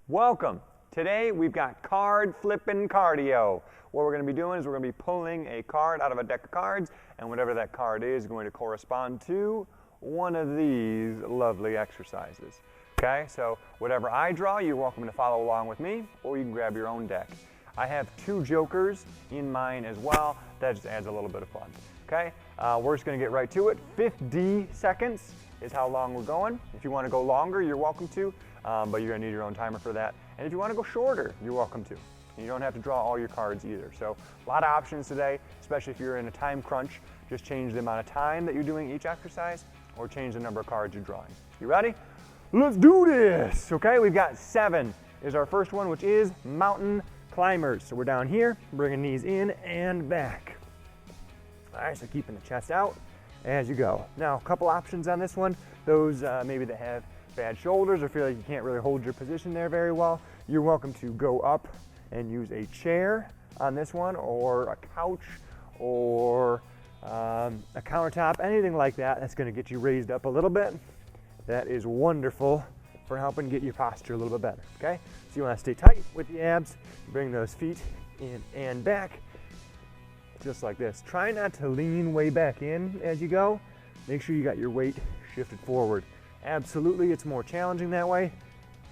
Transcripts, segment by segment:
Welcome. Today we've got card flipping cardio. What we're going to be doing is we're going to be pulling a card out of a deck of cards, and whatever that card is going to correspond to one of these lovely exercises. Okay, so whatever I draw, you're welcome to follow along with me, or you can grab your own deck. I have two jokers in mine as well. That just adds a little bit of fun. Okay, we're just going to get right to it. 50 seconds is how long we're going. If you want to go longer, you're welcome to, but you're going to need your own timer for that. And if you want to go shorter, you're welcome to. And you don't have to draw all your cards either. So a lot of options today, especially if you're in a time crunch. Just change the amount of time that you're doing each exercise, or change the number of cards you're drawing. You ready? Let's do this. Okay, we've got 7 is our first one, which is mountain climbers. So we're down here, bringing knees in and back. All right, so keeping the chest out as you go. Now, a couple options on this one. Those maybe that have bad shoulders or feel like you can't really hold your position there very well, you're welcome to go up and use a chair on this one, or a couch, or a countertop, anything like that. That's going to get you raised up a little bit. That is wonderful for helping get your posture a little bit better. Okay, so you want to stay tight with the abs, bring those feet in and back, just like this. Try not to lean way back in as you go. Make sure you got your weight shifted forward. Absolutely, it's more challenging that way.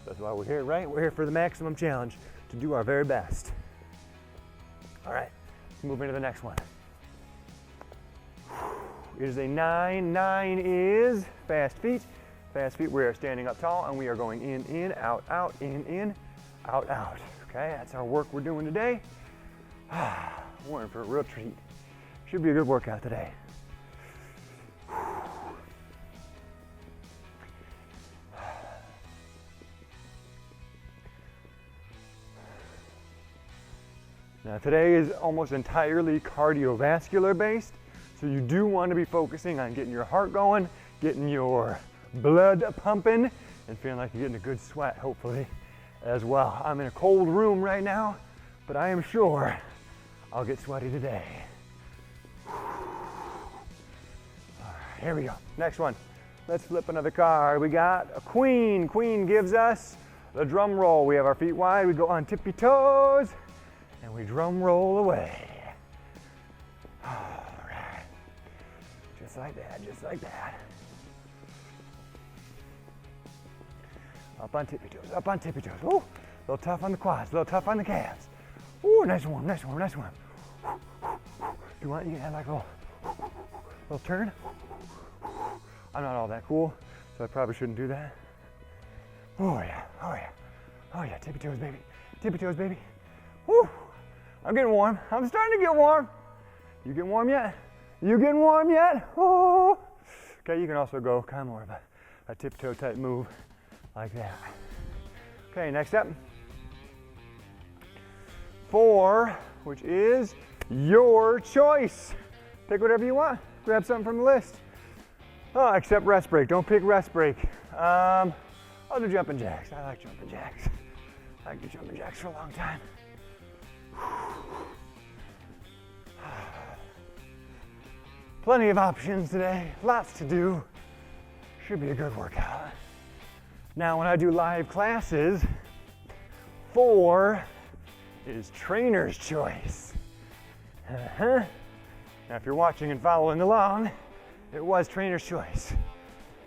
That's why we're here, right? We're here for the maximum challenge, to do our very best. All right, let's move into the next one. It is a 9. 9 is fast feet. Fast feet, we are standing up tall, and we are going in, out, in, out, out. Okay, that's our work we're doing today. We're in for a real treat. Should be a good workout today. Now today is almost entirely cardiovascular based, so you do want to be focusing on getting your heart going, getting your blood pumping, and feeling like you're getting a good sweat, hopefully, as well. I'm in a cold room right now, but I am sure I'll get sweaty today. All right, here we go. Next one. Let's flip another card. We got a queen. Queen gives us the drum roll. We have our feet wide. We go on tippy toes, and we drum roll away. All right. Just like that, just like that. Up on tippy toes, up on tippy toes. Ooh, a little tough on the quads, a little tough on the calves. Ooh, nice one, nice one, nice one. If you want, you can have like a little turn. I'm not all that cool, so I probably shouldn't do that. Oh yeah, oh yeah, oh yeah, tippy toes, baby. Tippy toes, baby. Woo, I'm getting warm. I'm starting to get warm. You getting warm yet? You getting warm yet? Oh. Okay, you can also go kind of more of a tiptoe type move like that. Okay, next up. 4, which is your choice. Pick whatever you want. Grab something from the list. Oh, except rest break. Don't pick rest break. I'll do jumping jacks. I like jumping jacks. I like do jumping jacks for a long time. Plenty of options today. Lots to do. Should be a good workout. Now, when I do live classes, 4 is trainer's choice. Now, if you're watching and following along, it was trainer's choice.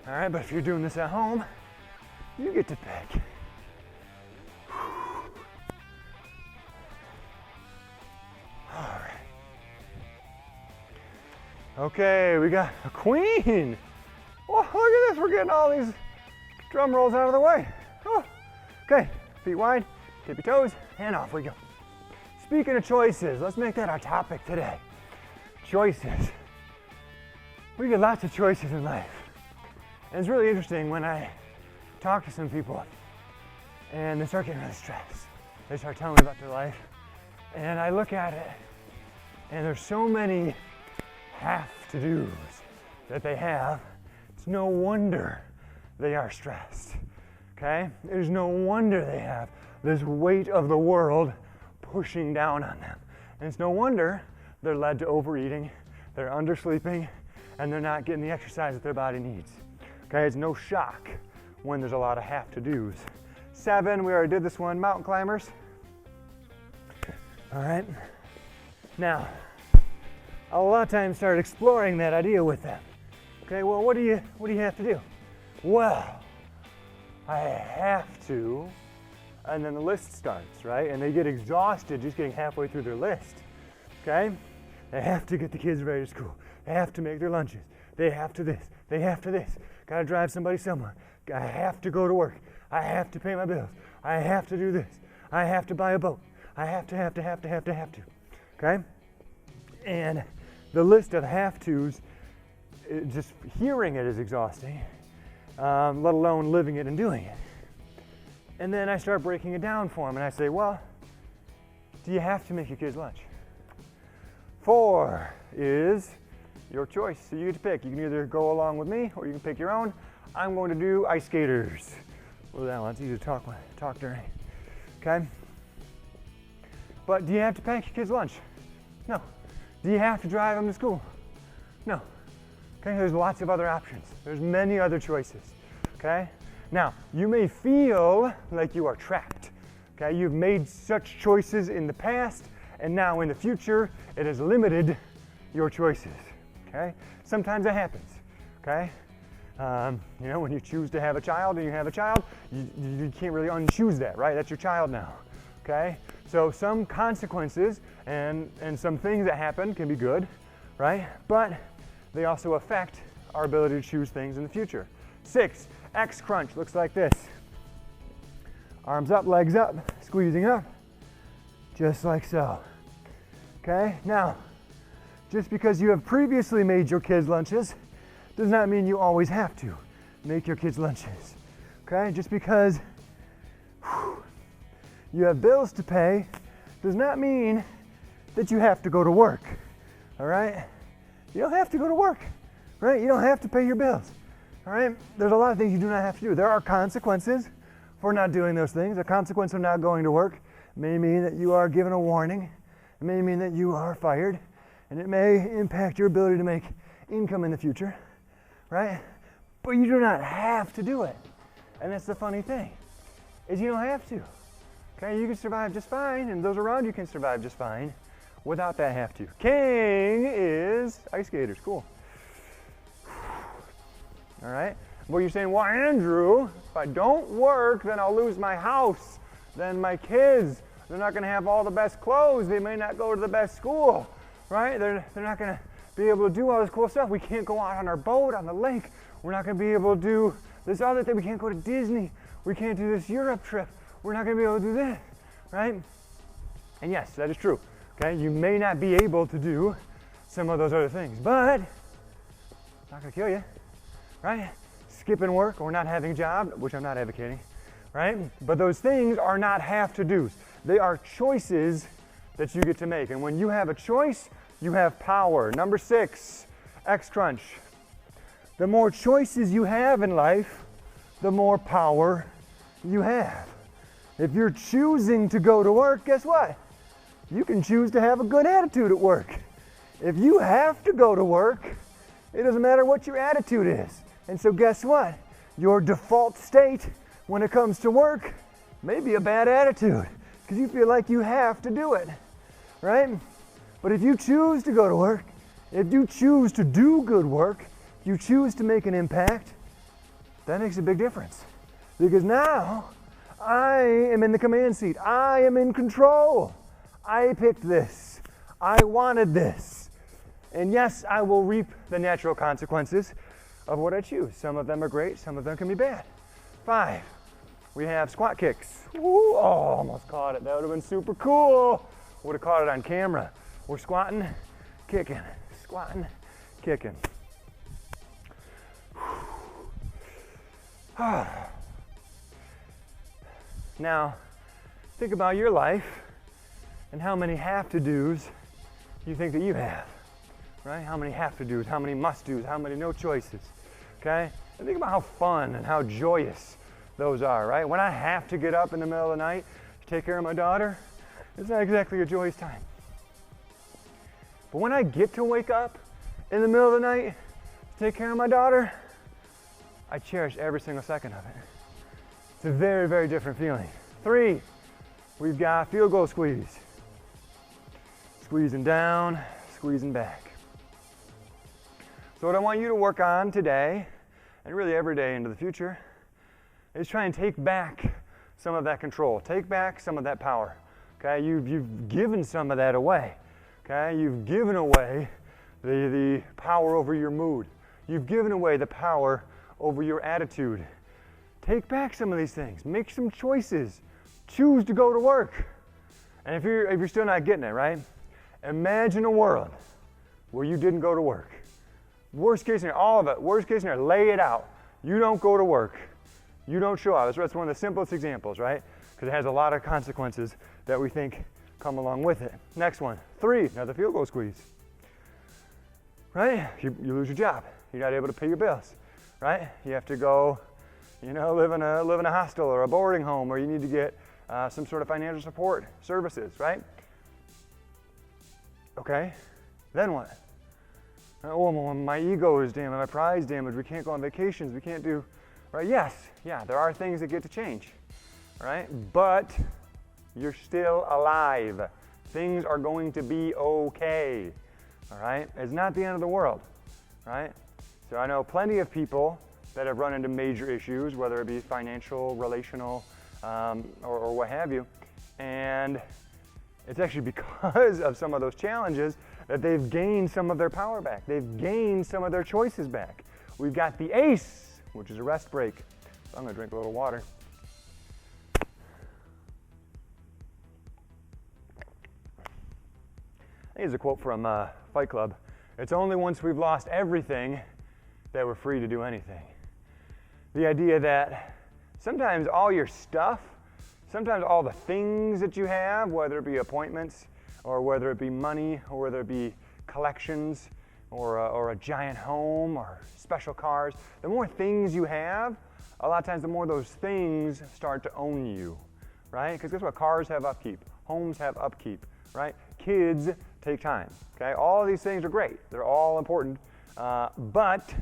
All right, but if you're doing this at home, you get to pick. All right. Okay, we got a queen. Oh, look at this, we're getting all these drum rolls out of the way. Oh. Okay, feet wide, tippy toes, and off we go. Speaking of choices, let's make that our topic today. Choices. We get lots of choices in life. And it's really interesting when I talk to some people and they start getting really stressed. They start telling me about their life, and I look at it, and there's so many have-to-dos that they have. It's no wonder they are stressed, okay? There's no wonder they have this weight of the world pushing down on them. And it's no wonder they're led to overeating, they're undersleeping, and they're not getting the exercise that their body needs. Okay, it's no shock when there's a lot of have-to-dos 7, we already did this one, mountain climbers. All right. Now, I'll a lot of times start exploring that idea with them. Okay, well, what do you have to do? Well, I have to, and then the list starts, right? And they get exhausted just getting halfway through their list, okay? They have to get the kids ready to school. They have to make their lunches. They have to this. They have to this. Gotta drive somebody somewhere. I have to go to work. I have to pay my bills. I have to do this. I have to buy a boat. I have to. Okay? And the list of have-tos, just hearing it is exhausting, let alone living it and doing it. And then I start breaking it down for them, and I say, well, do you have to make your kids lunch? 4 is your choice, so you get to pick. You can either go along with me, or you can pick your own. I'm going to do ice skaters. Well, that one's easy to talk during. Okay? But do you have to pack your kids lunch? No. Do you have to drive them to school? No. Okay, there's lots of other options. There's many other choices. Okay? Now, you may feel like you are trapped. Okay? You've made such choices in the past, and now in the future, it has limited your choices. Okay? Sometimes that happens. Okay? You know, when you choose to have a child and you have a child, you can't really unchoose that, right? That's your child now. Okay? So some consequences and some things that happen can be good, right? But they also affect our ability to choose things in the future. 6, X crunch looks like this. Arms up, legs up, squeezing up, just like so. Okay? Now, just because you have previously made your kids' lunches does not mean you always have to make your kids' lunches. Okay? Just because you have bills to pay does not mean that you have to go to work. All right? You don't have to go to work, right? You don't have to pay your bills. All right? There's a lot of things you do not have to do. There are consequences for not doing those things. A consequence of not going to work may mean that you are given a warning. It may mean that you are fired, and it may impact your ability to make income in the future, right? But you do not have to do it. And that's the funny thing, is you don't have to. Okay, you can survive just fine, and those around you can survive just fine without that have to. King is ice skaters, cool. All right, well, you're saying, well, Andrew, if I don't work, then I'll lose my house. Then my kids, they're not gonna have all the best clothes. They may not go to the best school, right? They're not gonna be able to do all this cool stuff. We can't go out on our boat on the lake. We're not gonna be able to do this other thing. We can't go to Disney. We can't do this Europe trip. We're not gonna be able to do this, right? And yes, that is true, okay? You may not be able to do some of those other things, but it's not gonna kill you, right? Skipping work or not having a job, which I'm not advocating, right? But those things are not have-to-dos. They are choices that you get to make. And when you have a choice, you have power. Number 6, X crunch. The more choices you have in life, the more power you have. If you're choosing to go to work, guess what? You can choose to have a good attitude at work. If you have to go to work, it doesn't matter what your attitude is. And so guess what? Your default state when it comes to work may be a bad attitude because you feel like you have to do it, right? But if you choose to go to work, if you choose to do good work, you choose to make an impact, that makes a big difference. Because now I am in the command seat. I am in control. I picked this. I wanted this. And yes, I will reap the natural consequences of what I choose. Some of them are great, some of them can be bad. 5, we have squat kicks. Ooh, oh, almost caught it. That would have been super cool. Would have caught it on camera. We're squatting, kicking, squatting, kicking. Now, think about your life and how many have-to-dos you think that you have, right? How many have-to-dos, how many must-dos, how many no choices, okay? And think about how fun and how joyous those are, right? When I have to get up in the middle of the night to take care of my daughter, it's not exactly a joyous time. But when I get to wake up in the middle of the night to take care of my daughter, I cherish every single second of it. It's a very, very different feeling. 3, we've got field goal squeeze. Squeezing down, squeezing back. So what I want you to work on today, and really every day into the future, is try and take back some of that control. Take back some of that power. Okay, you've given some of that away. Okay, you've given away the power over your mood. You've given away the power over your attitude. Take back some of these things. Make some choices. Choose to go to work. And if you're still not getting it, right? Imagine a world where you didn't go to work. Worst case scenario, all of it. Worst case scenario, lay it out. You don't go to work. You don't show up. That's one of the simplest examples, right? Because it has a lot of consequences that we think come along with it. Next one, 3, another field goal squeeze. Right? You lose your job. You're not able to pay your bills, right? You have to go, live in a hostel or a boarding home, or you need to get some sort of financial support services, right? Okay, then what? Oh, my ego is damaged, my pride is damaged, we can't go on vacations, we can't do, right? Yes, yeah, there are things that get to change, right? But you're still alive. Things are going to be okay, all right? It's not the end of the world, right? So I know plenty of people that have run into major issues, whether it be financial, relational, or what have you, and it's actually because of some of those challenges that they've gained some of their power back. They've gained some of their choices back. We've got the ACE, which is a rest break. So I'm gonna drink a little water. I think it's a quote from Fight Club. It's only once we've lost everything that we're free to do anything. The idea that sometimes all your stuff, sometimes all the things that you have, whether it be appointments, or whether it be money, or whether it be collections, or a giant home, or special cars, the more things you have, a lot of times the more those things start to own you, right? Because guess what? Cars have upkeep. Homes have upkeep, right? Kids take time, okay? All of these things are great. They're all important. But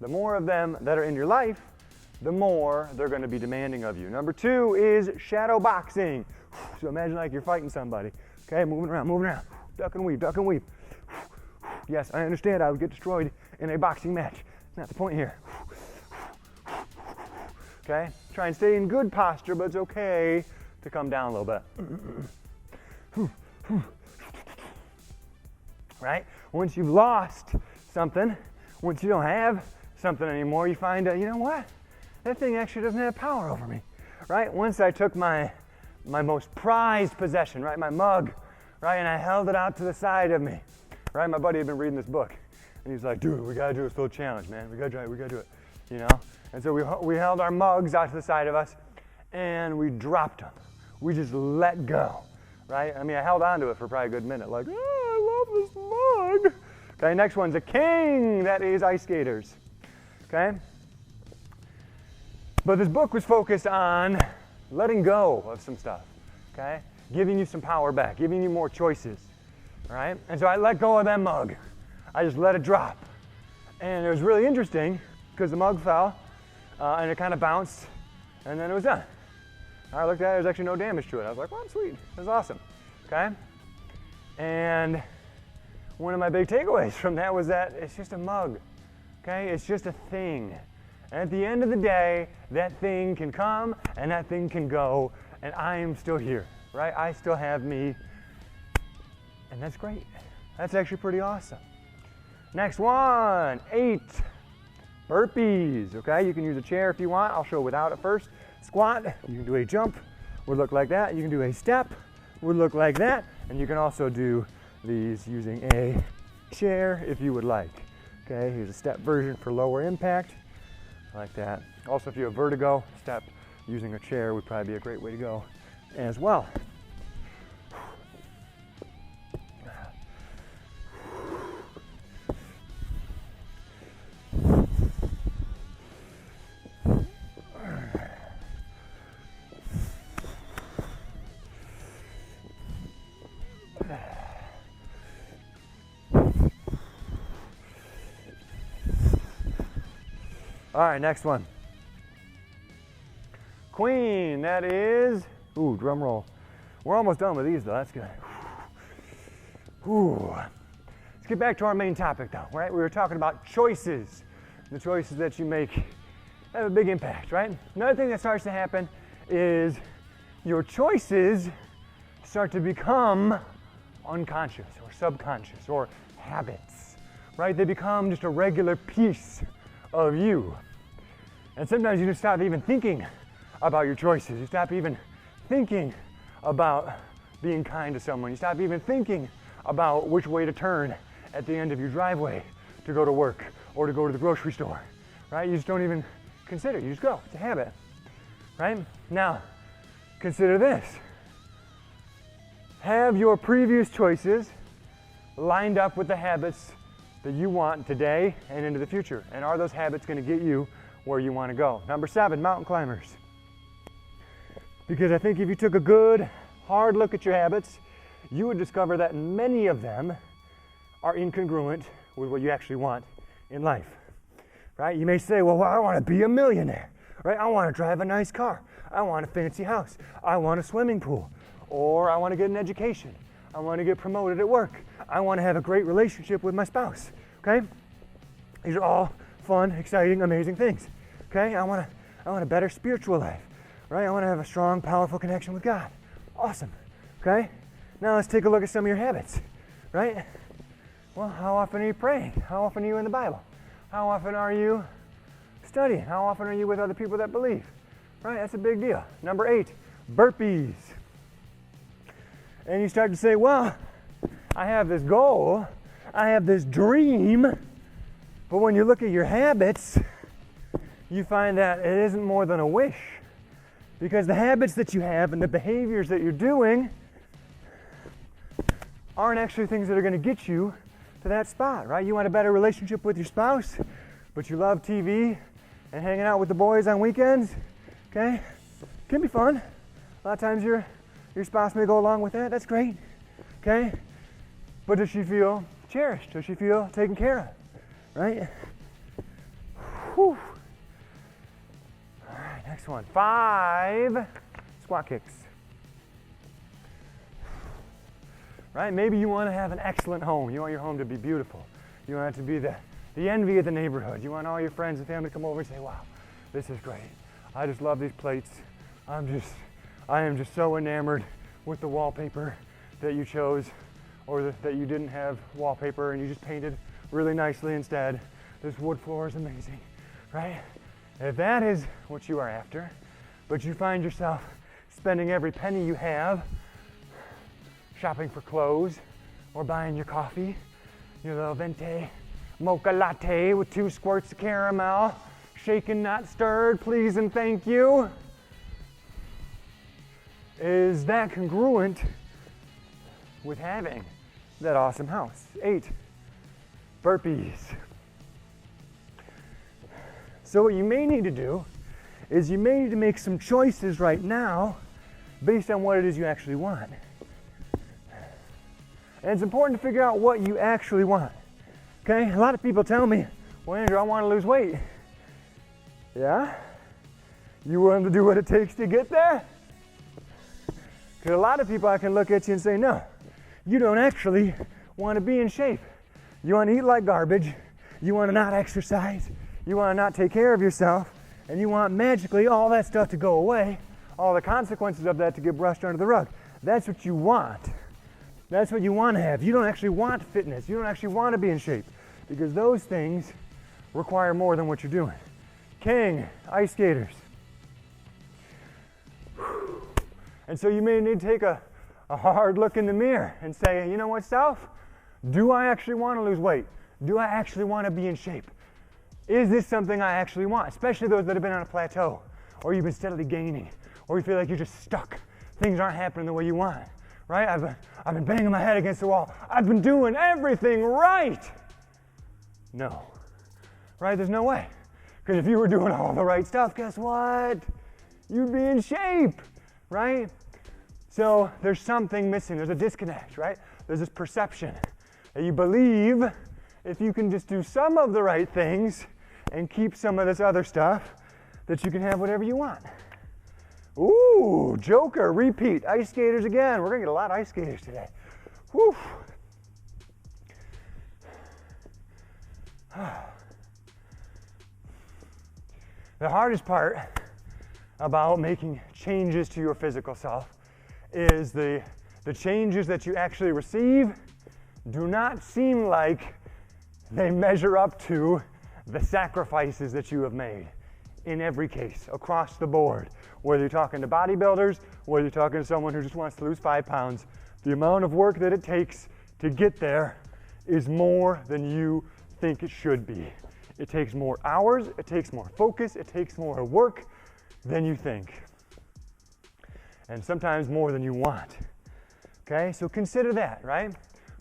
the more of them that are in your life, the more they're going to be demanding of you. Number 2 is shadow boxing. So imagine like you're fighting somebody. Okay, moving around. Duck and weave, duck and weave. Yes, I understand I would get destroyed in a boxing match. That's not the point here. Okay, try and stay in good posture, but it's okay to come down a little bit. Right? Once you've lost something, once you don't have something anymore, you find out, you know what? That thing actually doesn't have power over me, right? Once I took my most prized possession, right, my mug, right, and I held it out to the side of me, right? My buddy had been reading this book, and he's like, dude, we gotta do this little challenge, man. We gotta do it, you know? And so we held our mugs out to the side of us, and we dropped them. We just let go, right? I mean, I held on to it for probably a good minute, like, oh, I love this mug. Okay, next one's a king. That is ice skaters, okay? But this book was focused on letting go of some stuff, okay? Giving you some power back, giving you more choices, all right? And so I let go of that mug. I just let it drop. And it was really interesting because the mug fell and it kind of bounced and then it was done. I looked at it, there was actually no damage to it. I was like, well, sweet, that's awesome, okay? And one of my big takeaways from that was that it's just a mug, okay? It's just a thing. And at the end of the day, that thing can come and that thing can go, and I am still here, right? I still have me, and that's great. That's actually pretty awesome. Next one, 8 burpees, okay? You can use a chair if you want. I'll show without it first. Squat, you can do a jump, would look like that. You can do a step, would look like that. And you can also do these using a chair if you would like. Okay, here's a step version for lower impact, like that. Also, if you have vertigo, step using a chair would probably be a great way to go as well. All right, next one. Queen, that is, ooh, drum roll. We're almost done with these though, that's good. Ooh. Let's get back to our main topic though, right? We were talking about choices. The choices that you make have a big impact, right? Another thing that starts to happen is your choices start to become unconscious or subconscious or habits, right? They become just a regular piece of you. And sometimes you just stop even thinking about your choices. You stop even thinking about being kind to someone. You stop even thinking about which way to turn at the end of your driveway to go to work or to go to the grocery store, right? You just don't even consider, you just go, it's a habit, right? Now, consider this. Have your previous choices lined up with the habits that you want today and into the future? And are those habits going to get you where you want to go? Number 7, mountain climbers. Because I think if you took a good, hard look at your habits, you would discover that many of them are incongruent with what you actually want in life, right? You may say, well, I want to be a millionaire, right? I want to drive a nice car. I want a fancy house. I want a swimming pool. Or I want to get an education. I want to get promoted at work. I want to have a great relationship with my spouse, okay? These are all fun, exciting, amazing things, okay? I want a better spiritual life, right? I want to have a strong, powerful connection with God. Awesome, okay? Now let's take a look at some of your habits, right? Well, how often are you praying? How often are you in the Bible? How often are you studying? How often are you with other people that believe? Right, that's a big deal. Number 8, burpees. And you start to say, well, I have this goal, I have this dream, but when you look at your habits, you find that it isn't more than a wish. Because the habits that you have and the behaviors that you're doing aren't actually things that are going to get you to that spot, right? You want a better relationship with your spouse, but you love TV and hanging out with the boys on weekends, okay? Can be fun. A lot of times your spouse may go along with that. That's great, okay? But does she feel cherished? Does she feel taken care of, right? Whew. All right, next one. 5 squat kicks. Right? Maybe you want to have an excellent home. You want your home to be beautiful. You want it to be the envy of the neighborhood. You want all your friends and family to come over and say, wow, this is great. I just love these plates. I am just so enamored with the wallpaper that you chose, or that you didn't have wallpaper and you just painted really nicely instead. This wood floor is amazing, right? If that is what you are after, but you find yourself spending every penny you have shopping for clothes or buying your coffee, your little venti mocha latte with 2 squirts of caramel, shaken, not stirred, please and thank you. Is that congruent with having that awesome house? 8, burpees. So what you may need to do is you may need to make some choices right now based on what it is you actually want. And it's important to figure out what you actually want. Okay? A lot of people tell me, well, Andrew, I want to lose weight. Yeah? You willing to do what it takes to get there? Because a lot of people, I can look at you and say, no, you don't actually want to be in shape. You want to eat like garbage. You want to not exercise. You want to not take care of yourself. And you want magically all that stuff to go away, all the consequences of that to get brushed under the rug. That's what you want. That's what you want to have. You don't actually want fitness. You don't actually want to be in shape, because those things require more than what you're doing. King, ice skaters. And so you may need to take a hard look in the mirror and say, you know what, self? Do I actually want to lose weight? Do I actually want to be in shape? Is this something I actually want? Especially those that have been on a plateau, or you've been steadily gaining, or you feel like you're just stuck. Things aren't happening the way you want, right? I've been banging my head against the wall. I've been doing everything right. No, right? There's no way. Because if you were doing all the right stuff, guess what? You'd be in shape, right? So there's something missing. There's a disconnect, right? There's this perception that you believe if you can just do some of the right things and keep some of this other stuff, that you can have whatever you want. Ooh, Joker, repeat. Ice skaters again. We're gonna get a lot of ice skaters today. Whew. The hardest part about making changes to your physical self is the changes that you actually receive do not seem like they measure up to the sacrifices that you have made in every case, across the board. Whether you're talking to bodybuilders, whether you're talking to someone who just wants to lose 5 pounds, the amount of work that it takes to get there is more than you think it should be. It takes more hours, it takes more focus, it takes more work than you think. And sometimes more than you want. Okay, so consider that, right?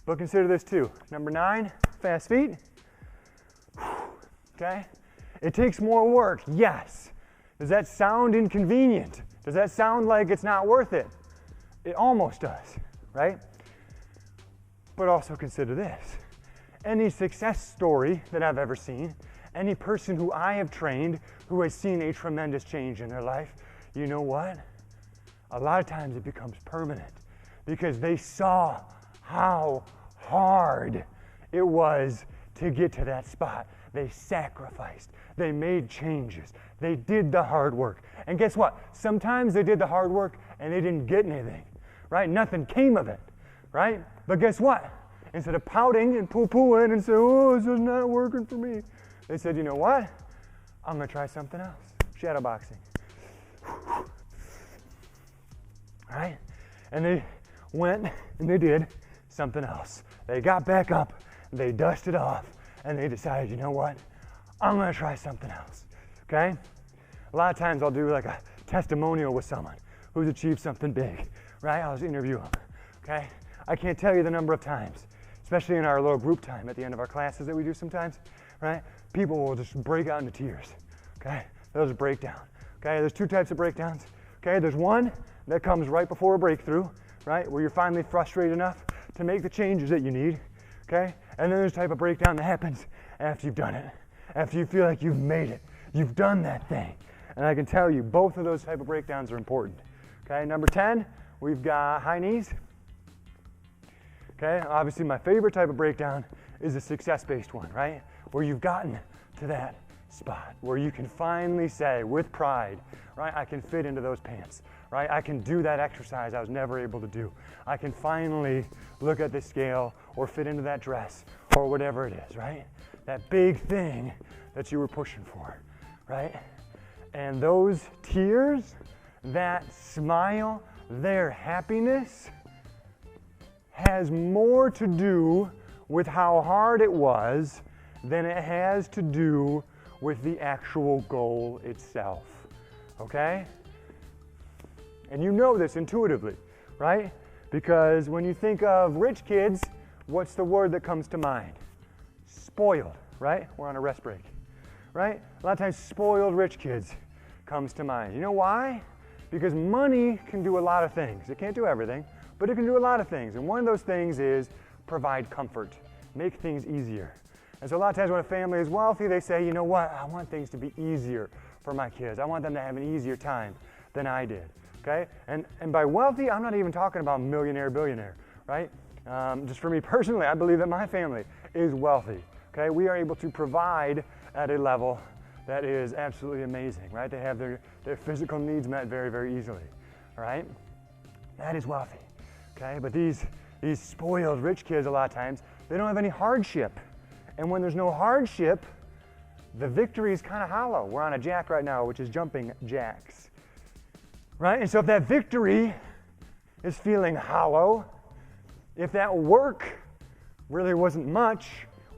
But consider this too. Number 9, fast feet. Okay, it takes more work, yes. Does that sound inconvenient? Does that sound like it's not worth it? It almost does, right? But also consider this. Any success story that I've ever seen, any person who I have trained who has seen a tremendous change in their life, you know what? A lot of times it becomes permanent because they saw how hard it was to get to that spot. They sacrificed, they made changes, they did the hard work. And guess what? Sometimes they did the hard work and they didn't get anything, right? Nothing came of it, right? But guess what? Instead of pouting and poo-pooing and saying, oh, this is not working for me, they said, you know what? I'm gonna try something else. Shadow boxing. All right? And they went and they did something else. They got back up, they dusted off, and they decided, you know what? I'm gonna try something else, okay? A lot of times I'll do like a testimonial with someone who's achieved something big, right? I'll just interview them, okay? I can't tell you the number of times, especially in our little group time at the end of our classes that we do sometimes, right? People will just break out into tears, okay? They'll just break down, okay? There's 2 types of breakdowns, okay? There's one that comes right before a breakthrough, right? Where you're finally frustrated enough to make the changes that you need, okay? And then there's a type of breakdown that happens after you've done it, after you feel like you've made it, you've done that thing. And I can tell you, both of those type of breakdowns are important, okay? Number 10, we've got high knees. Okay, obviously my favorite type of breakdown is a success-based one, right? Where you've gotten to that spot, where you can finally say with pride, right, I can fit into those pants, right? I can do that exercise I was never able to do. I can finally look at the scale or fit into that dress or whatever it is, right? That big thing that you were pushing for, right? And those tears, that smile, their happiness, has more to do with how hard it was than it has to do with the actual goal itself, okay? And you know this intuitively, right? Because when you think of rich kids, what's the word that comes to mind? Spoiled, right? We're on a rest break, right? A lot of times spoiled rich kids comes to mind. You know why? Because money can do a lot of things. It can't do everything, but it can do a lot of things. And one of those things is provide comfort, make things easier. And so a lot of times when a family is wealthy, they say, you know what, I want things to be easier for my kids. I want them to have an easier time than I did, okay? And by wealthy, I'm not even talking about millionaire, billionaire, right? Just for me personally, I believe that my family is wealthy, okay? We are able to provide at a level that is absolutely amazing, right? They have their physical needs met very, very easily, all right? That is wealthy. Okay, but these spoiled rich kids, a lot of times, they don't have any hardship. And when there's no hardship, the victory is kind of hollow. We're on a jack right now, which is jumping jacks. Right? And so if that victory is feeling hollow, if that work really wasn't much,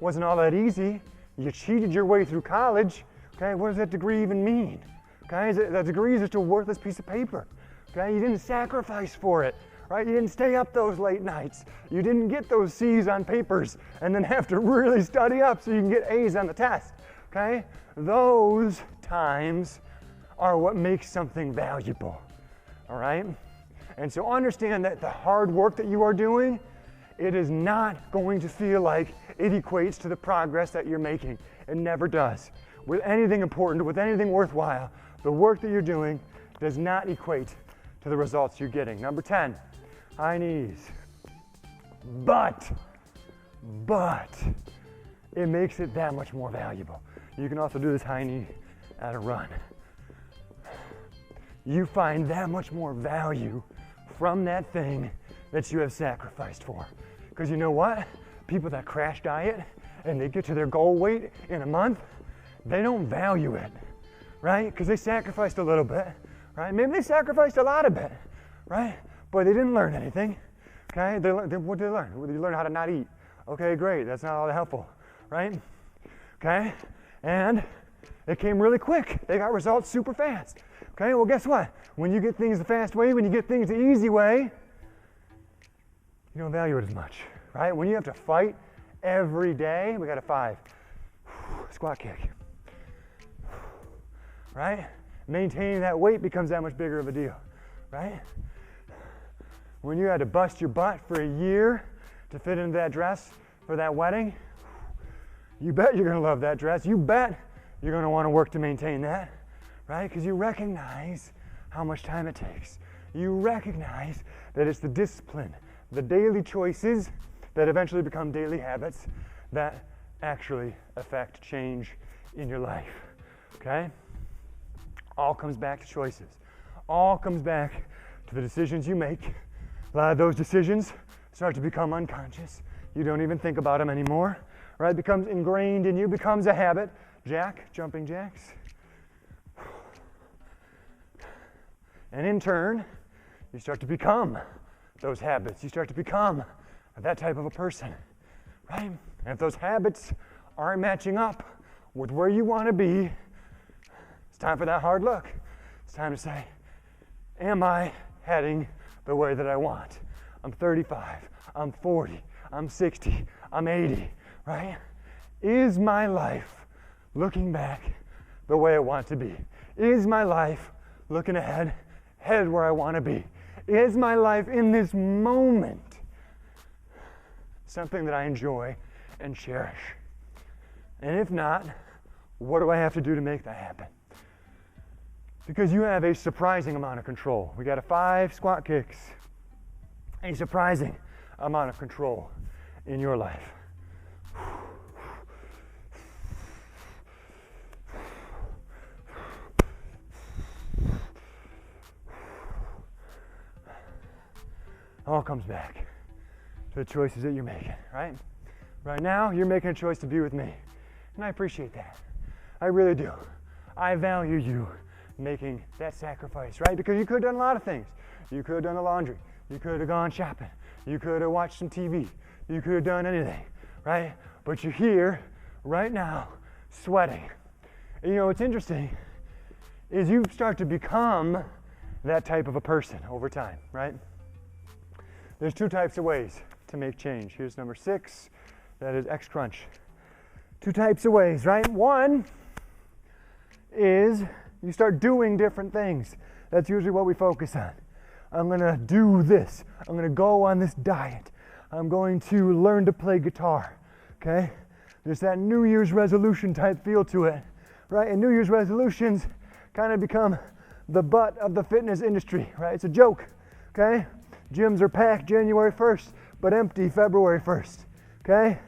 wasn't all that easy, you cheated your way through college, okay, what does that degree even mean? Okay, that degree is just a worthless piece of paper. Okay, you didn't sacrifice for it. Right? You didn't stay up those late nights. You didn't get those C's on papers and then have to really study up so you can get A's on the test, okay? Those times are what makes something valuable, all right? And so understand that the hard work that you are doing, it is not going to feel like it equates to the progress that you're making. It never does. With anything important, with anything worthwhile, the work that you're doing does not equate to the results you're getting. Number 10, high knees. But it makes it that much more valuable. You can also do this high knee at a run. You find that much more value from that thing that you have sacrificed for. Because you know what? People that crash diet and they get to their goal weight in a month, they don't value it, right? Because they sacrificed a little bit, right? Maybe they sacrificed a lot of it, right? But they didn't learn anything, okay? What did they learn? They learned how to not eat. Okay, great, that's not all that helpful, right? Okay, and it came really quick. They got results super fast. Okay, well guess what? When you get things the fast way, when you get things the easy way, you don't value it as much, right? When you have to fight every day, we got a 5. Squat kick, right? Maintaining that weight becomes that much bigger of a deal, right? When you had to bust your butt for a year to fit into that dress for that wedding, you bet you're gonna love that dress. You bet you're gonna wanna work to maintain that, right? Because you recognize how much time it takes. You recognize that it's the discipline, the daily choices that eventually become daily habits that actually affect change in your life, okay? All comes back to choices. All comes back to the decisions you make. A lot of those decisions start to become unconscious. You don't even think about them anymore, right? It becomes ingrained in you, becomes a habit. Jumping jacks. And in turn, you start to become those habits. You start to become that type of a person, right? And if those habits aren't matching up with where you want to be, it's time for that hard look. It's time to say, am I heading the way that I want? I'm 35, I'm 40, I'm 60, I'm 80, right? Is my life looking back the way I want to be? Is my life looking ahead, headed where I want to be? Is my life in this moment something that I enjoy and cherish? And if not, what do I have to do to make that happen? Because you have a surprising amount of control. We got a 5 squat kicks, a surprising amount of control in your life. All comes back to the choices that you're making, right? Right now, you're making a choice to be with me, and I appreciate that. I really do. I value you making that sacrifice, right? Because you could have done a lot of things. You could have done the laundry. You could have gone shopping. You could have watched some TV. You could have done anything, right? But you're here right now sweating. And you know what's interesting is you start to become that type of a person over time, right? There's 2 types of ways to make change. Here's number 6, that is X crunch. 2 types of ways, right? One is you start doing different things. That's usually what we focus on. I'm gonna do this. I'm gonna go on this diet. I'm going to learn to play guitar, okay? There's that New Year's resolution type feel to it, right? And New Year's resolutions kind of become the butt of the fitness industry, right? It's a joke, okay? Gyms are packed January 1st, but empty February 1st, okay?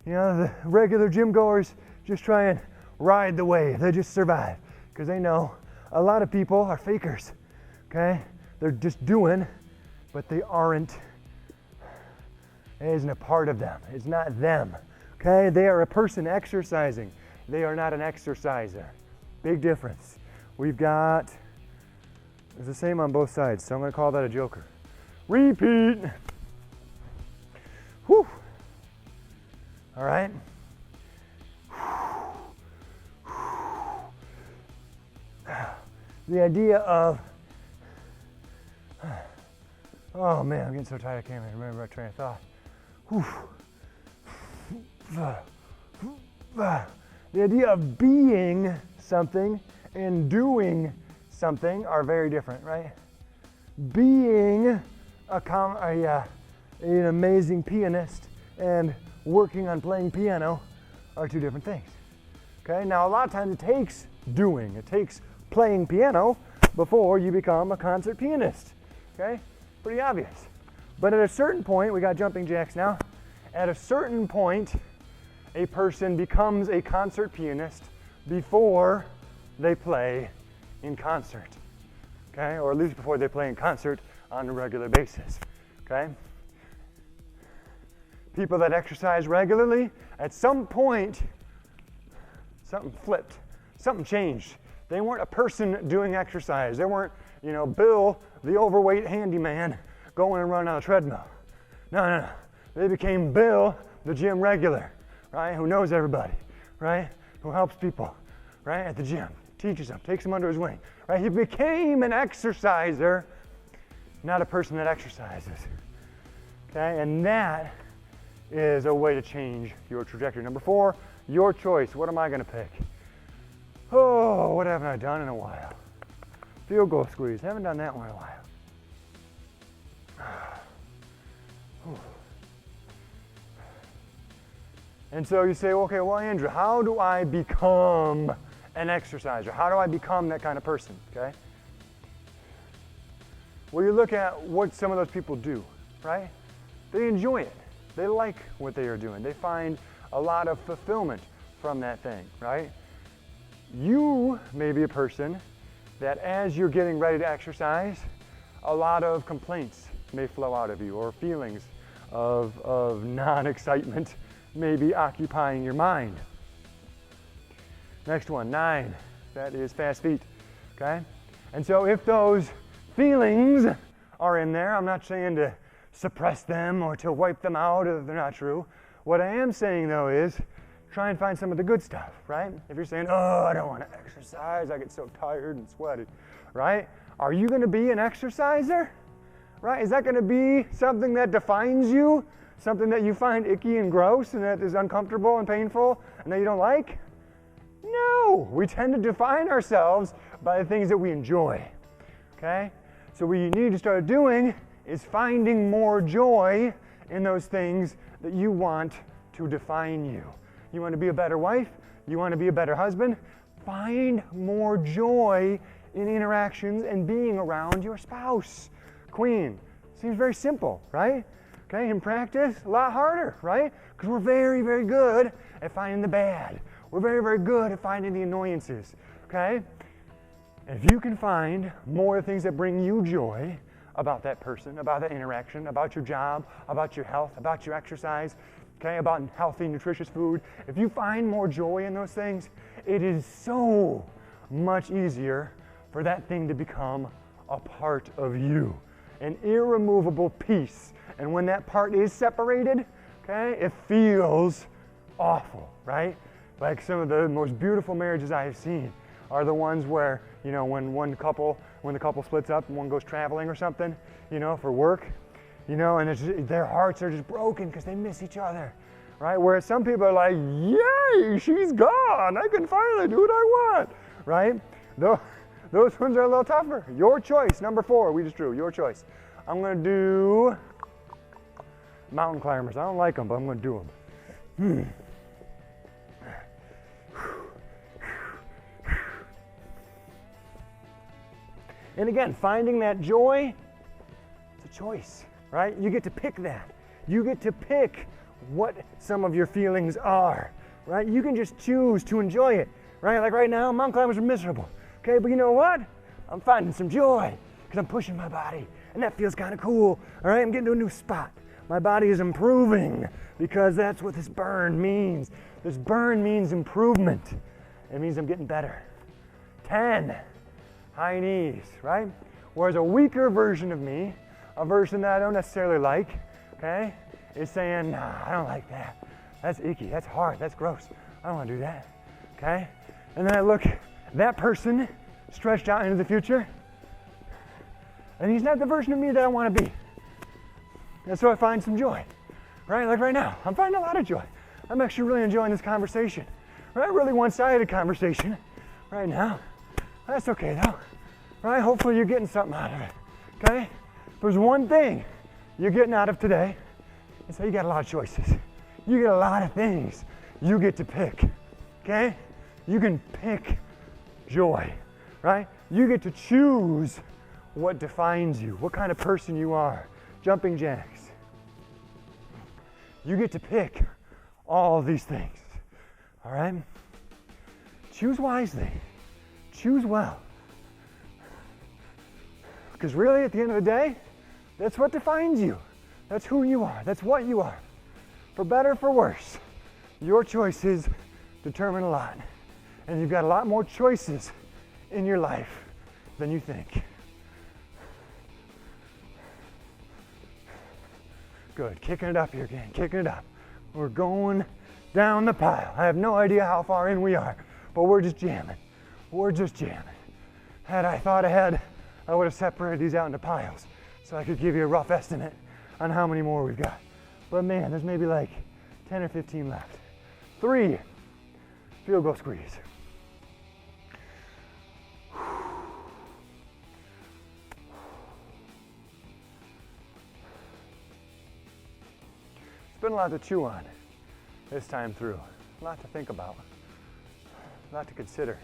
You know, the regular gym goers just try and ride the wave. They just survive because they know a lot of people are fakers, okay? They're just doing, but they aren't. It isn't a part of them. It's not them, okay? They are a person exercising. They are not an exerciser. Big difference. We've got, it's the same on both sides, so I'm gonna call that a joker. Repeat. Whew. All right. The idea of, oh man, I'm getting so tired I can't even remember my train of thought. The idea of being something and doing something are very different, right? Being an amazing pianist and working on playing piano are 2 different things. Okay, now a lot of times it takes doing, it takes playing piano, before you become a concert pianist. Okay? Pretty obvious. But at a certain point, we got jumping jacks now. At a certain point, a person becomes a concert pianist before they play in concert. Okay? Or at least before they play in concert on a regular basis. Okay? People that exercise regularly, at some point, something flipped. Something changed. They weren't a person doing exercise. They weren't, Bill, the overweight handyman, going and running on a treadmill. No. They became Bill, the gym regular, right? Who knows everybody, right? Who helps people, right? At the gym, teaches them, takes them under his wing, right? He became an exerciser, not a person that exercises, okay? And that is a way to change your trajectory. Number 4, your choice. What am I going to pick? Oh, what haven't I done in a while? Field goal squeeze. Haven't done that one in a while. And so you say, okay, well, Andrew, how do I become an exerciser? How do I become that kind of person, okay? Well, you look at what some of those people do, right? They enjoy it. They like what they are doing. They find a lot of fulfillment from that thing, right? You may be a person that as you're getting ready to exercise, a lot of complaints may flow out of you, or feelings of non-excitement may be occupying your mind. Next one, 9, that is fast feet, okay? And so if those feelings are in there, I'm not saying to suppress them or to wipe them out if they're not true. What I am saying though is try and find some of the good stuff, right? If you're saying, oh, I don't want to exercise, I get so tired and sweaty, right? Are you going to be an exerciser, right? Is that going to be something that defines you? Something that you find icky and gross and that is uncomfortable and painful and that you don't like? No, we tend to define ourselves by the things that we enjoy, okay? So what you need to start doing is finding more joy in those things that you want to define you. You want to be a better wife? You want to be a better husband? Find more joy in interactions and being around your spouse. Queen, seems very simple, right? Okay, in practice, a lot harder, right? Because we're very, very good at finding the bad. We're very, very good at finding the annoyances, okay? And if you can find more things that bring you joy about that person, about that interaction, about your job, about your health, about your exercise, okay, about healthy, nutritious food, if you find more joy in those things, it is so much easier for that thing to become a part of you, an irremovable piece. And when that part is separated, okay, it feels awful, right? Like some of the most beautiful marriages I have seen are the ones where, when the couple splits up and one goes traveling or something, for work, and it's just, their hearts are just broken because they miss each other, right? Whereas some people are like, yay, she's gone. I can finally do what I want, right? Those ones are a little tougher. Your choice, number 4, we just drew, your choice. I'm going to do mountain climbers. I don't like them, but I'm going to do them. And again, finding that joy, it's a choice, right? You get to pick that. You get to pick what some of your feelings are, right? You can just choose to enjoy it, right? Like right now, mountain climbers are miserable, okay? But you know what? I'm finding some joy because I'm pushing my body, and that feels kind of cool, all right? I'm getting to a new spot. My body is improving because that's what this burn means. This burn means improvement. It means I'm getting better. 10, high knees, right? Whereas a weaker version of me, a version that I don't necessarily like, okay, is saying, nah, I don't like that. That's icky, that's hard, that's gross. I don't want to do that, okay? And then I look at that person stretched out into the future, and he's not the version of me that I want to be. And so I find some joy, right? Like right now, I'm finding a lot of joy. I'm actually really enjoying this conversation, right? Really one-sided conversation right now. That's okay though, right? Hopefully you're getting something out of it, okay? If there's one thing you're getting out of today, it's that you got a lot of choices. You get a lot of things you get to pick, okay? You can pick joy, right? You get to choose what defines you, what kind of person you are. Jumping jacks. You get to pick all these things, all right? Choose wisely. Choose well. Because really, at the end of the day, that's what defines you. That's who you are. That's what you are. For better or for worse, your choices determine a lot. And you've got a lot more choices in your life than you think. Good, kicking it up here again, kicking it up. We're going down the pile. I have no idea how far in we are, but we're just jamming. We're just jamming. Had I thought ahead, I would have separated these out into piles so I could give you a rough estimate on how many more we've got. But man, there's maybe like 10 or 15 left. 3, field goal squeeze. It's been a lot to chew on this time through. A lot to think about. A lot to consider.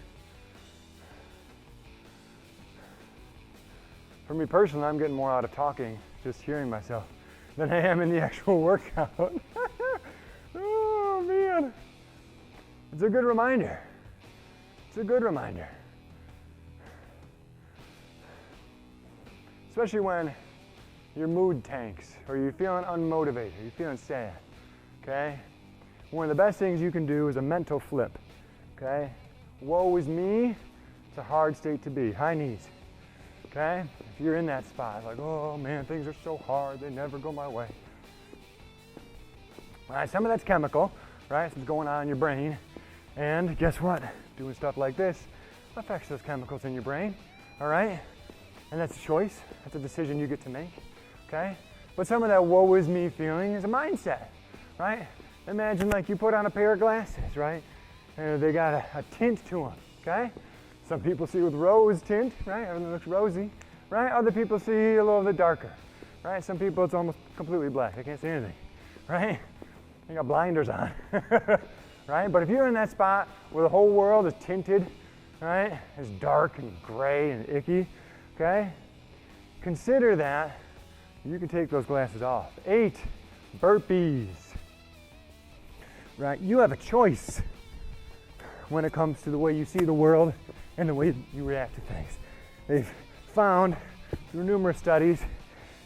For me personally, I'm getting more out of talking, just hearing myself, than I am in the actual workout. Oh man. It's a good reminder. It's a good reminder. Especially when your mood tanks, or you're feeling unmotivated, or you're feeling sad, okay? One of the best things you can do is a mental flip, okay? Woe is me, it's a hard state to be. High knees, okay? If you're in that spot, like, oh man, things are so hard, they never go my way. All right, some of that's chemical, right? It's going on in your brain. And guess what? Doing stuff like this affects those chemicals in your brain, all right? And that's a choice, that's a decision you get to make, okay? But some of that woe is me feeling is a mindset, right? Imagine like you put on a pair of glasses, right? And they got a tint to them, okay? Some people see with rose tint, right? Everything looks rosy, right? Other people see a little bit darker, right? Some people it's almost completely black. They can't see anything, right? They got blinders on, right? But if you're in that spot where the whole world is tinted, right? It's dark and gray and icky, okay? Consider that you can take those glasses off. 8, burpees, right? You have a choice when it comes to the way you see the world and the way you react to things. They've found through numerous studies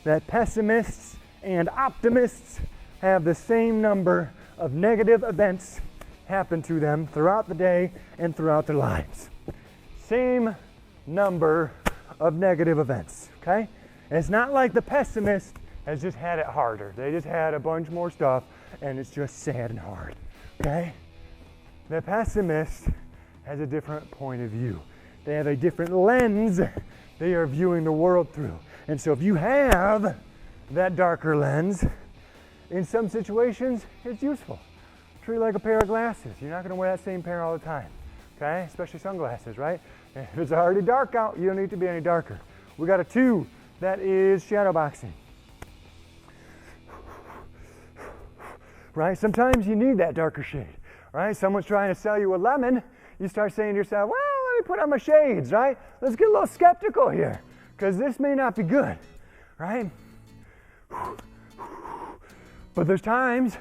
that pessimists and optimists have the same number of negative events happen to them throughout the day and throughout their lives. Same number of negative events, okay? And it's not like the pessimist has just had it harder. They just had a bunch more stuff and it's just sad and hard, okay? The pessimist has a different point of view. They have a different lens they are viewing the world through. And so if you have that darker lens, in some situations, it's useful. Treat it like a pair of glasses. You're not going to wear that same pair all the time, okay? Especially sunglasses, right? If it's already dark out, you don't need to be any darker. We got a 2, that is shadow boxing. Right? Sometimes you need that darker shade, right? Someone's trying to sell you a lemon, you start saying to yourself, well, let me put on my shades, right? Let's get a little skeptical here, because this may not be good, right? But there's times,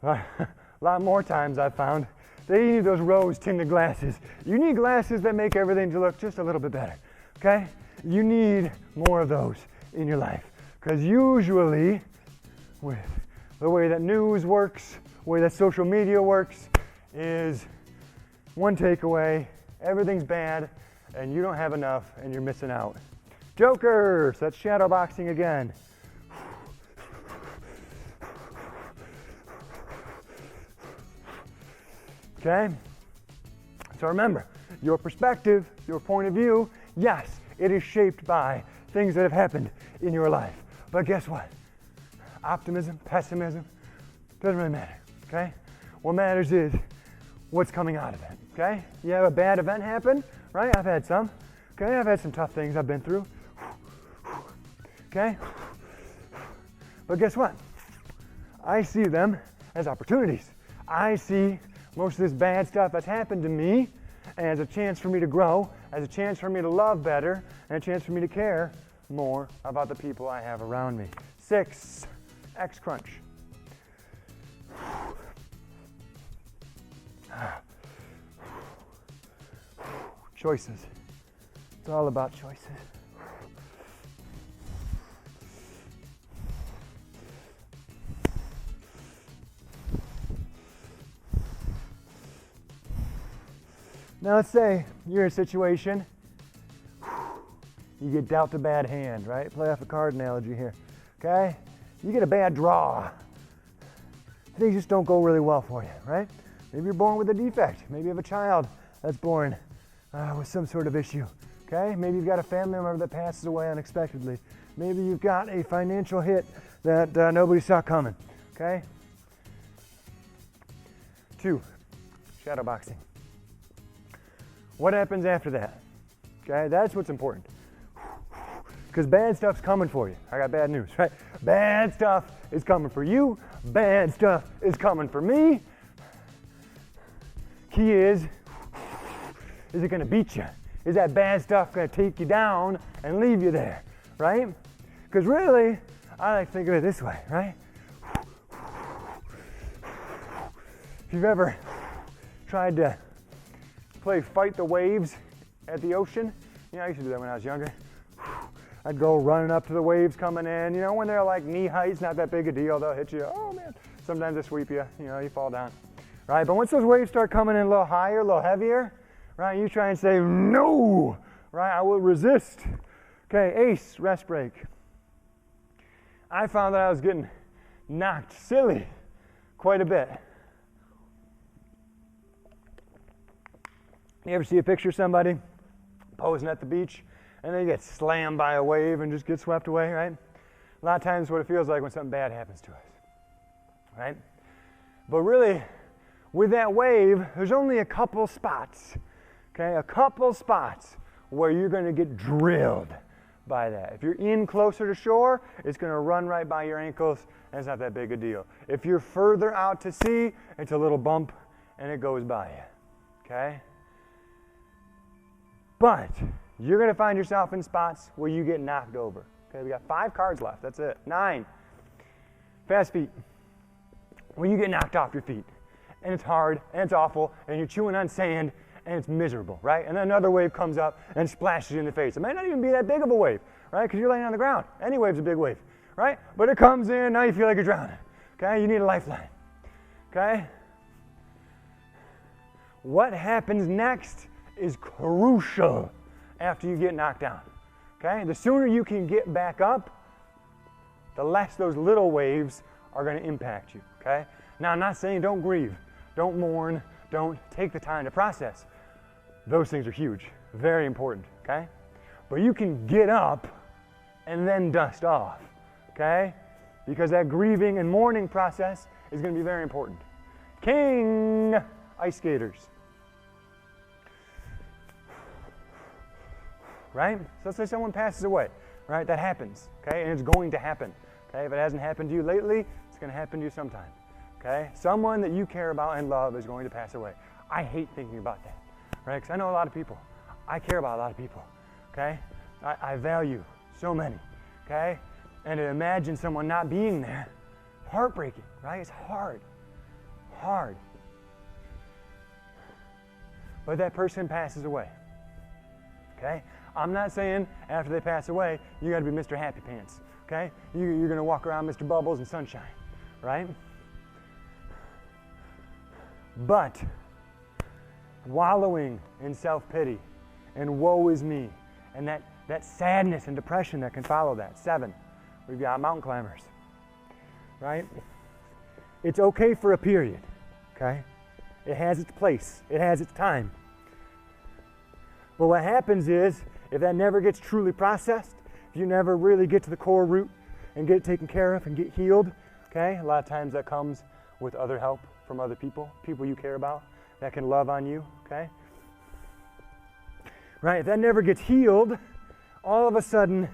a lot more times I've found, that you need those rose-tinted glasses. You need glasses that make everything look just a little bit better, okay? You need more of those in your life. Because usually, with the way that news works, the way that social media works, is one takeaway, everything's bad, and you don't have enough, and you're missing out. Joker, so that's shadow boxing again. Okay? So remember, your perspective, your point of view, yes, it is shaped by things that have happened in your life. But guess what? Optimism, pessimism, doesn't really matter, okay? What matters is what's coming out of it, okay? You have a bad event happen, right? I've had some, okay? I've had some tough things I've been through, okay? But guess what? I see them as opportunities. I see most of this bad stuff that's happened to me as a chance for me to grow as a chance for me to love better and a chance for me to care more about the people I have around me. 6, X crunch. Choices. It's all about choices. Now let's say you're in a situation, you get dealt a bad hand, right? Play off a card analogy here, okay? You get a bad draw. Things just don't go really well for you, right? Maybe you're born with a defect. Maybe you have a child that's born with some sort of issue, okay? Maybe you've got a family member that passes away unexpectedly. Maybe you've got a financial hit that nobody saw coming, okay? 2, shadow boxing. What happens after that? Okay, that's what's important. Because bad stuff's coming for you. I got bad news, right? Bad stuff is coming for you. Bad stuff is coming for me. Key is it going to beat you? Is that bad stuff going to take you down and leave you there, right? Because really, I like to think of it this way, right? If you've ever tried to play fight the waves at the ocean, you know, I used to do that when I was younger. I'd go running up to the waves coming in, you know, when they're like knee height, it's not that big a deal, they'll hit you, oh man, sometimes they sweep you, you know, you fall down, right? But once those waves start coming in a little higher, a little heavier, right, you try and say, no, right, I will resist. Okay, ace, rest break. I found that I was getting knocked silly quite a bit. You ever see a picture of somebody posing at the beach and they get slammed by a wave and just get swept away, right? A lot of times what it feels like when something bad happens to us, right? But really, with that wave, there's only a couple spots, okay? A couple spots where you're going to get drilled by that. If you're in closer to shore, it's going to run right by your ankles and it's not that big a deal. If you're further out to sea, it's a little bump and it goes by you, okay? But you're going to find yourself in spots where you get knocked over. Okay, we got 5 cards left. That's it. 9. Fast feet. Where you get knocked off your feet. And it's hard, and it's awful, and you're chewing on sand, and it's miserable, right? And then another wave comes up and splashes you in the face. It might not even be that big of a wave, right? Because you're laying on the ground. Any wave's a big wave, right? But it comes in, now you feel like you're drowning. Okay, you need a lifeline. Okay? What happens next is crucial after you get knocked down, okay? The sooner you can get back up, the less those little waves are going to impact you, okay? Now, I'm not saying don't grieve, don't mourn, don't take the time to process. Those things are huge, very important, okay? But you can get up and then dust off, okay? Because that grieving and mourning process is going to be very important. King, ice skaters. Right? So let's say someone passes away, right? That happens, okay? And it's going to happen, okay? If it hasn't happened to you lately, it's going to happen to you sometime, okay? Someone that you care about and love is going to pass away. I hate thinking about that, right? Because I know a lot of people. I care about a lot of people, okay? I value so many, okay? And to imagine someone not being there, heartbreaking, right? It's hard, hard. But that person passes away, okay? I'm not saying after they pass away, you got to be Mr. Happy Pants, okay? You're going to walk around Mr. Bubbles and Sunshine, right? But wallowing in self-pity and woe is me and that sadness and depression that can follow that. 7, we've got mountain climbers, right? It's okay for a period, okay? It has its place. It has its time. But what happens is, if that never gets truly processed, if you never really get to the core root and get it taken care of and get healed, okay? A lot of times that comes with other help from other people, people you care about that can love on you, okay? Right, if that never gets healed, all of a sudden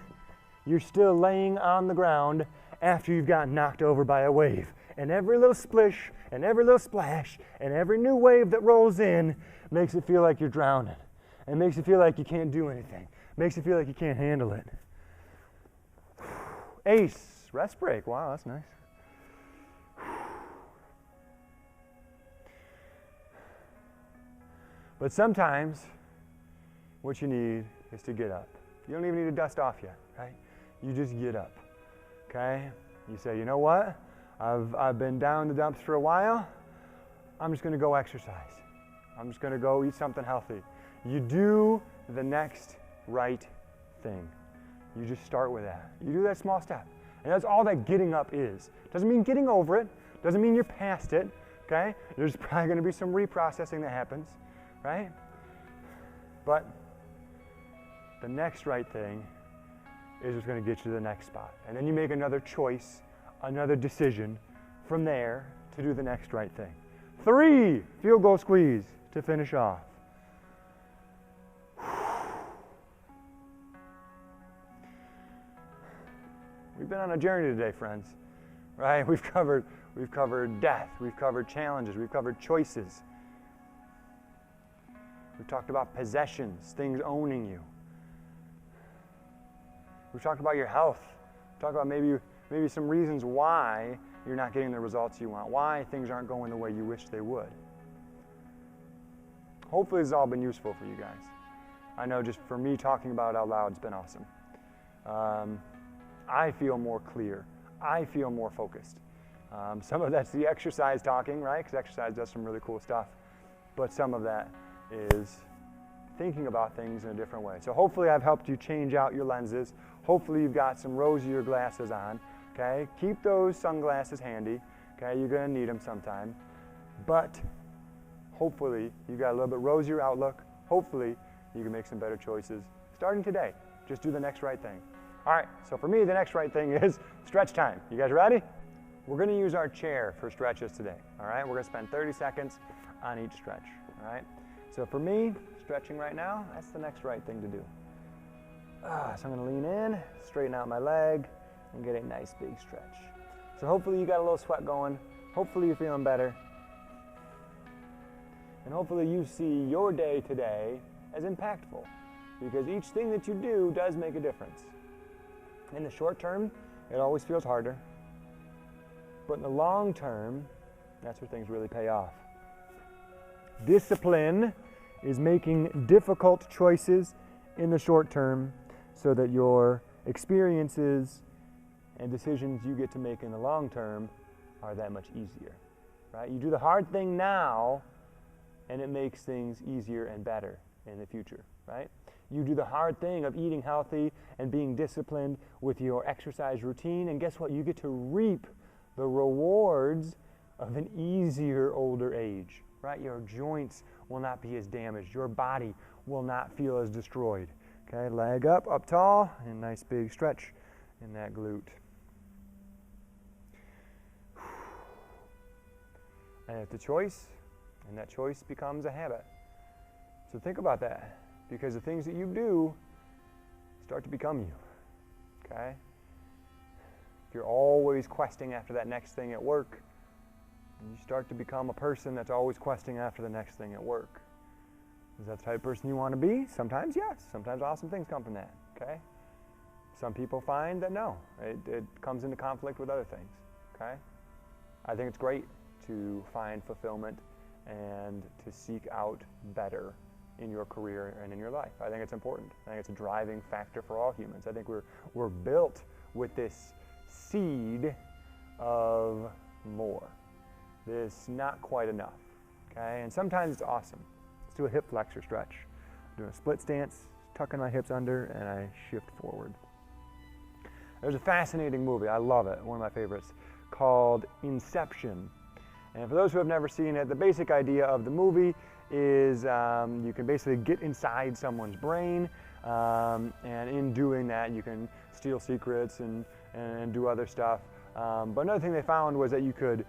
you're still laying on the ground after you've gotten knocked over by a wave. And every little splish and every little splash and every new wave that rolls in makes it feel like you're drowning. and it makes you feel like you can't do anything. It makes you feel like you can't handle it. Ace, rest break. Wow, that's nice. But sometimes what you need is to get up. You don't even need to dust off yet, right? You just get up, okay? You say, you know what? I've been down the dumps for a while. I'm just gonna go exercise. I'm just gonna go eat something healthy. You do the next right thing. You just start with that. You do that small step. And that's all that getting up is. Doesn't mean getting over it. Doesn't mean you're past it, okay? There's probably gonna be some reprocessing that happens, right? But the next right thing is what's going to get you to the next spot. And then you make another choice, another decision from there to do the next right thing. 3, field goal squeeze to finish off. We've been on a journey today, friends, right? We've covered death, we've covered challenges, we've covered choices. We've talked about possessions, things owning you. We've talked about your health. We've talked about maybe some reasons why you're not getting the results you want, why things aren't going the way you wish they would. Hopefully this has all been useful for you guys. I know just for me talking about it out loud, it's been awesome. I feel more clear. I feel more focused. Some of that's the exercise talking, right? Because exercise does some really cool stuff. But some of that is thinking about things in a different way. So hopefully I've helped you change out your lenses. Hopefully you've got some rosier glasses on, okay? Keep those sunglasses handy, okay? You're gonna need them sometime. But hopefully you've got a little bit rosier outlook. Hopefully you can make some better choices starting today. Just do the next right thing. All right, so for me, the next right thing is stretch time. You guys ready? We're gonna use our chair for stretches today, all right? We're gonna spend 30 seconds on each stretch, all right? So for me, stretching right now, that's the next right thing to do. So I'm gonna lean in, straighten out my leg, and get a nice big stretch. So hopefully you got a little sweat going. Hopefully you're feeling better. And hopefully you see your day today as impactful, because each thing that you do does make a difference. In the short term, it always feels harder. But in the long term, that's where things really pay off. Discipline is making difficult choices in the short term so that your experiences and decisions you get to make in the long term are that much easier, right? You do the hard thing now and it makes things easier and better in the future, right? You do the hard thing of eating healthy and being disciplined with your exercise routine, and guess what? You get to reap the rewards of an easier older age, right? Your joints will not be as damaged. Your body will not feel as destroyed. Okay, leg up tall, and nice big stretch in that glute. And it's a choice, and that choice becomes a habit. So think about that, because the things that you do start to become you, okay? If you're always questing after that next thing at work, you start to become a person that's always questing after the next thing at work. Is that the type of person you want to be? Sometimes yes. Sometimes awesome things come from that, okay? Some people find that no, it comes into conflict with other things, okay? I think it's great to find fulfillment and to seek out better in your career and in your life. I think it's important. I think it's a driving factor for all humans. I think we're built with this seed of more. This not quite enough, okay? And sometimes it's awesome. Let's do a hip flexor stretch. I'm doing a split stance, tucking my hips under, and I shift forward. There's a fascinating movie, I love it, one of my favorites, called Inception. And for those who have never seen it, the basic idea of the movie is you can basically get inside someone's brain, and in doing that you can steal secrets and do other stuff. But another thing they found was that you could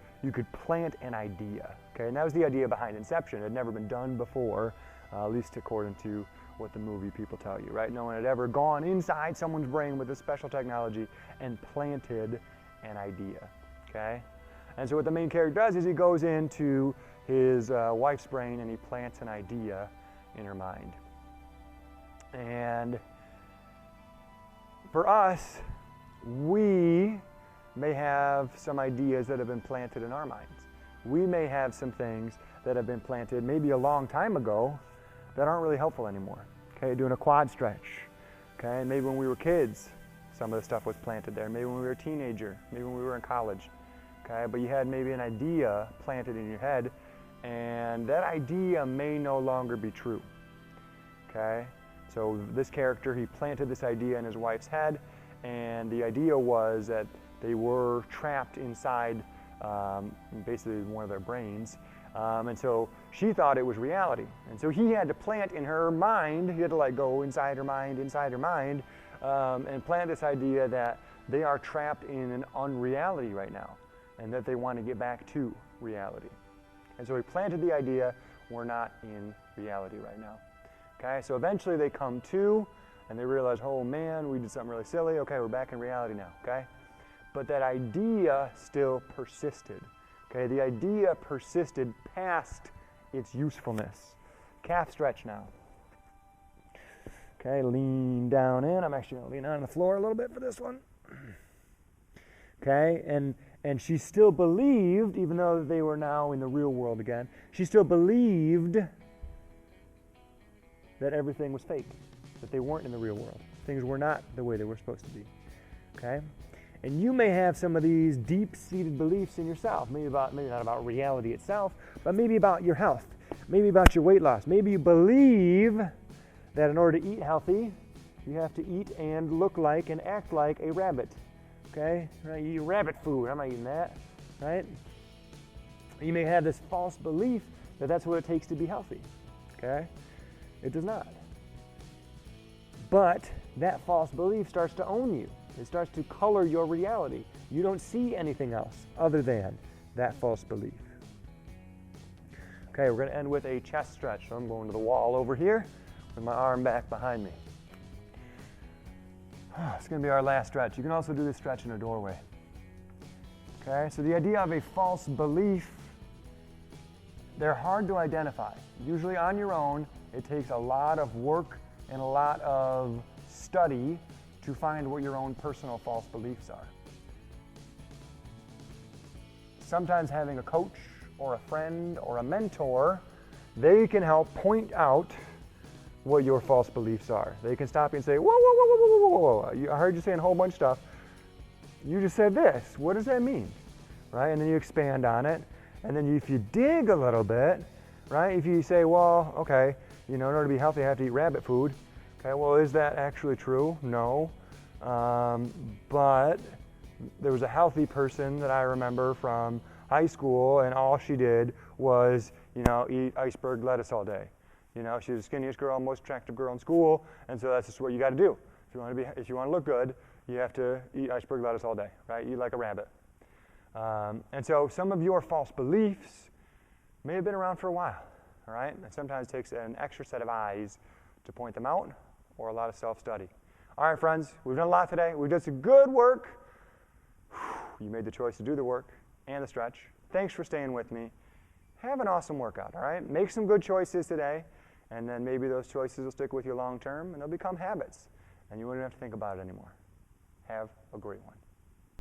plant an idea, okay? And that was the idea behind Inception. It had never been done before, at least according to what the movie people tell you, right? No one had ever gone inside someone's brain with this special technology and planted an idea, okay? And so what the main character does is he goes into his wife's brain and he plants an idea in her mind. And for us, we may have some ideas that have been planted in our minds. We may have some things that have been planted maybe a long time ago that aren't really helpful anymore. Okay, doing a quad stretch. Okay, maybe when we were kids, some of the stuff was planted there. Maybe when we were a teenager, maybe when we were in college. Okay, but you had maybe an idea planted in your head, and that idea may no longer be true. Okay, so this character, he planted this idea in his wife's head, and the idea was that they were trapped inside basically one of their brains, and so she thought it was reality. And so he had to plant in her mind, he had to like go inside her mind, and plant this idea that they are trapped in an unreality right now, and that they want to get back to reality. And so he planted the idea, we're not in reality right now. Okay, so eventually they come to, and they realize, oh man, we did something really silly. Okay, we're back in reality now, okay? But that idea still persisted. Okay, the idea persisted past its usefulness. Calf stretch now. Okay, lean down in. I'm actually going to lean on the floor a little bit for this one. Okay, and she still believed, even though they were now in the real world again, she still believed that everything was fake, that they weren't in the real world. Things were not the way they were supposed to be. Okay? And you may have some of these deep-seated beliefs in yourself, maybe not about reality itself, but maybe about your health, maybe about your weight loss. Maybe you believe that in order to eat healthy, you have to eat and look like and act like a rabbit. Okay? Right? You eat rabbit food, I'm not eating that. Right? You may have this false belief that that's what it takes to be healthy. Okay? It does not. But that false belief starts to own you. It starts to color your reality. You don't see anything else other than that false belief. Okay, we're going to end with a chest stretch. So I'm going to the wall over here with my arm back behind me. It's going to be our last stretch. You can also do this stretch in a doorway. Okay, so the idea of a false belief, they're hard to identify. Usually on your own, it takes a lot of work and a lot of study to find what your own personal false beliefs are. Sometimes having a coach or a friend or a mentor, they can help point out what your false beliefs are. They can stop you and say, whoa, whoa, whoa, whoa, whoa, whoa, whoa. I heard you saying a whole bunch of stuff. You just said this. What does that mean? Right? And then you expand on it. And then if you dig a little bit, right? If you say, well, okay, in order to be healthy, I have to eat rabbit food. Okay, well, is that actually true? No. But there was a healthy person that I remember from high school, and all she did was, eat iceberg lettuce all day. She was the skinniest girl, most attractive girl in school, and so that's just what you got to do. If you want to look good, you have to eat iceberg lettuce all day, right? Eat like a rabbit. And so some of your false beliefs may have been around for a while, all right? And sometimes it takes an extra set of eyes to point them out, or a lot of self-study. All right, friends, we've done a lot today. We've done some good work. You made the choice to do the work and the stretch. Thanks for staying with me. Have an awesome workout, all right? Make some good choices today, and then maybe those choices will stick with you long term, and they'll become habits, and you won't even have to think about it anymore. Have a great one.